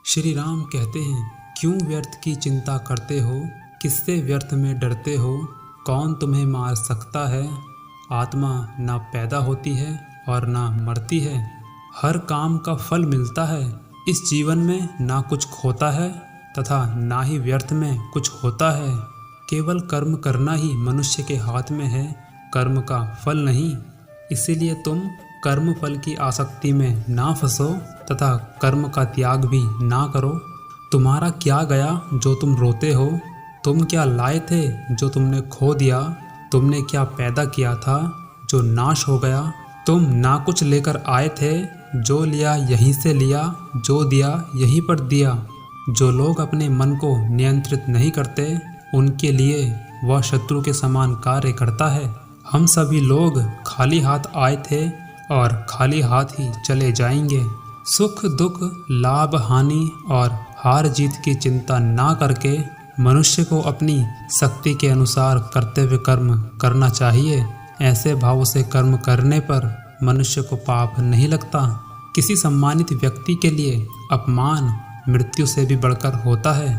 श्री राम कहते हैं, क्यों व्यर्थ की चिंता करते हो, किससे व्यर्थ में डरते हो, कौन तुम्हें मार सकता है। आत्मा ना पैदा होती है और ना मरती है, हर काम का फल मिलता है। इस जीवन में ना कुछ खोता है तथा ना ही व्यर्थ में कुछ होता है। केवल कर्म करना ही मनुष्य के हाथ में है, कर्म का फल नहीं। इसीलिए तुम कर्म फल की आसक्ति में ना फंसो तथा कर्म का त्याग भी ना करो। तुम्हारा क्या गया जो तुम रोते हो, तुम क्या लाए थे जो तुमने खो दिया, तुमने क्या पैदा किया था जो नाश हो गया। तुम ना कुछ लेकर आए थे, जो लिया यहीं से लिया, जो दिया यहीं पर दिया। जो लोग अपने मन को नियंत्रित नहीं करते, उनके लिए वह शत्रु के समान कार्य करता है। हम सभी लोग खाली हाथ आए थे और खाली हाथ ही चले जाएंगे। सुख दुख, लाभ हानि और हार जीत की चिंता ना करके मनुष्य को अपनी शक्ति के अनुसार करते हुए कर्म करना चाहिए। ऐसे भाव से कर्म करने पर मनुष्य को पाप नहीं लगता। किसी सम्मानित व्यक्ति के लिए अपमान मृत्यु से भी बढ़कर होता है।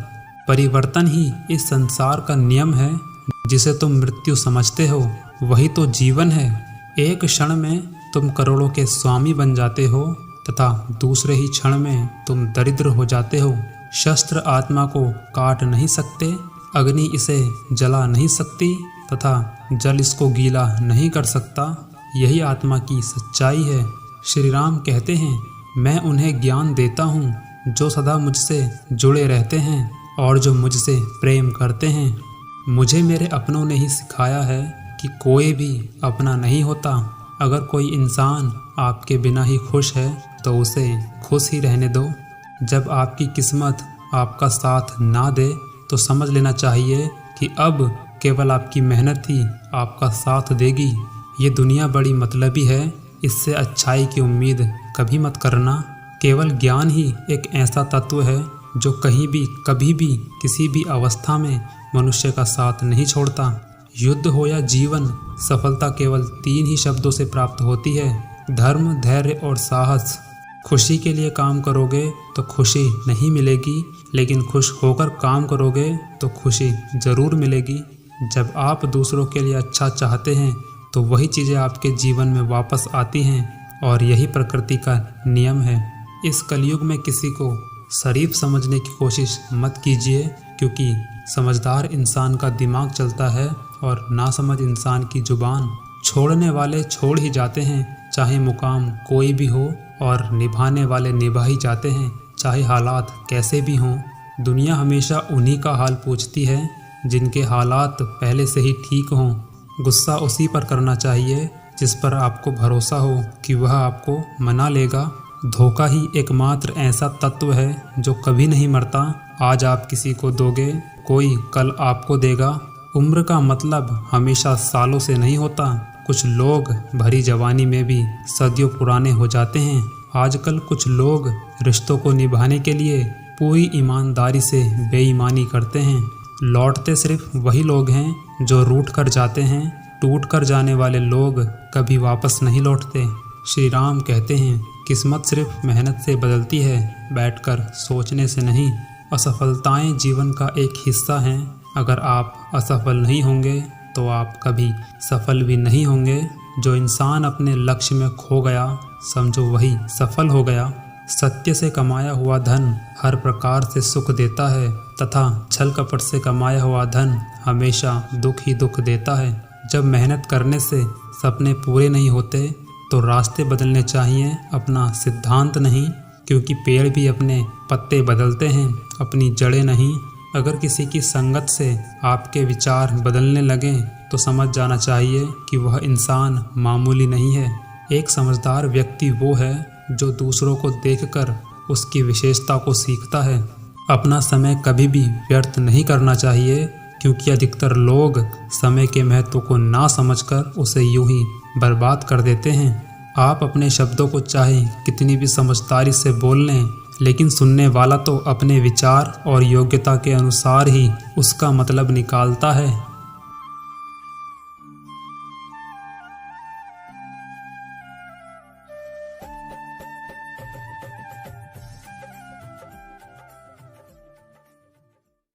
परिवर्तन ही इस संसार का नियम है। जिसे तुम मृत्यु समझते हो वही तो जीवन है। एक क्षण में तुम करोड़ों के स्वामी बन जाते हो तथा दूसरे ही क्षण में तुम दरिद्र हो जाते हो। शस्त्र आत्मा को काट नहीं सकते, अग्नि इसे जला नहीं सकती तथा जल इसको गीला नहीं कर सकता। यही आत्मा की सच्चाई है। श्री राम कहते हैं, मैं उन्हें ज्ञान देता हूँ जो सदा मुझसे जुड़े रहते हैं और जो मुझसे प्रेम करते हैं। मुझे मेरे अपनों ने ही सिखाया है कि कोई भी अपना नहीं होता। अगर कोई इंसान आपके बिना ही खुश है तो उसे खुश ही रहने दो। जब आपकी किस्मत आपका साथ ना दे तो समझ लेना चाहिए कि अब केवल आपकी मेहनत ही आपका साथ देगी। ये दुनिया बड़ी मतलबी है, इससे अच्छाई की उम्मीद कभी मत करना। केवल ज्ञान ही एक ऐसा तत्व है जो कहीं भी कभी भी किसी भी अवस्था में मनुष्य का साथ नहीं छोड़ता। युद्ध हो या जीवन, सफलता केवल 3 ही शब्दों से प्राप्त होती है, धर्म, धैर्य और साहस। खुशी के लिए काम करोगे तो खुशी नहीं मिलेगी, लेकिन खुश होकर काम करोगे तो खुशी ज़रूर मिलेगी। जब आप दूसरों के लिए अच्छा चाहते हैं तो वही चीज़ें आपके जीवन में वापस आती हैं और यही प्रकृति का नियम है। इस कलयुग में किसी को शरीफ समझने की कोशिश मत कीजिए, क्योंकि समझदार इंसान का दिमाग चलता है और नासमझ इंसान की जुबान। छोड़ने वाले छोड़ ही जाते हैं, चाहे मुकाम कोई भी हो, और निभाने वाले निभा ही जाते हैं, चाहे हालात कैसे भी हों। दुनिया हमेशा उन्हीं का हाल पूछती है जिनके हालात पहले से ही ठीक हों। गुस्सा उसी पर करना चाहिए जिस पर आपको भरोसा हो कि वह आपको मना लेगा। धोखा ही एकमात्र ऐसा तत्व है जो कभी नहीं मरता। आज आप किसी को दोगे, कोई कल आपको देगा। उम्र का मतलब हमेशा सालों से नहीं होता। कुछ लोग भरी जवानी में भी सदियों पुराने हो जाते हैं। आजकल कुछ लोग रिश्तों को निभाने के लिए पूरी ईमानदारी से बेईमानी करते हैं। लौटते सिर्फ वही लोग हैं जो रूठ कर जाते हैं। टूट कर जाने वाले लोग कभी वापस नहीं लौटते। श्री राम कहते हैं, किस्मत सिर्फ मेहनत से बदलती है, बैठकर सोचने से नहीं। असफलताएं जीवन का एक हिस्सा हैं। अगर आप असफल नहीं होंगे तो आप कभी सफल भी नहीं होंगे। जो इंसान अपने लक्ष्य में खो गया, समझो वही सफल हो गया। सत्य से कमाया हुआ धन हर प्रकार से सुख देता है तथा छल कपट से कमाया हुआ धन हमेशा दुख ही दुख देता है। जब मेहनत करने से सपने पूरे नहीं होते तो रास्ते बदलने चाहिए, अपना सिद्धांत नहीं। क्योंकि पेड़ भी अपने पत्ते बदलते हैं, अपनी जड़ें नहीं। अगर किसी की संगत से आपके विचार बदलने लगें तो समझ जाना चाहिए कि वह इंसान मामूली नहीं है। एक समझदार व्यक्ति वो है जो दूसरों को देखकर उसकी विशेषता को सीखता है। अपना समय कभी भी व्यर्थ नहीं करना चाहिए, क्योंकि अधिकतर लोग समय के महत्व को ना समझकर उसे यूं ही बर्बाद कर देते हैं। आप अपने शब्दों को चाहे कितनी भी समझदारी से बोल लें, लेकिन सुनने वाला तो अपने विचार और योग्यता के अनुसार ही उसका मतलब निकालता है।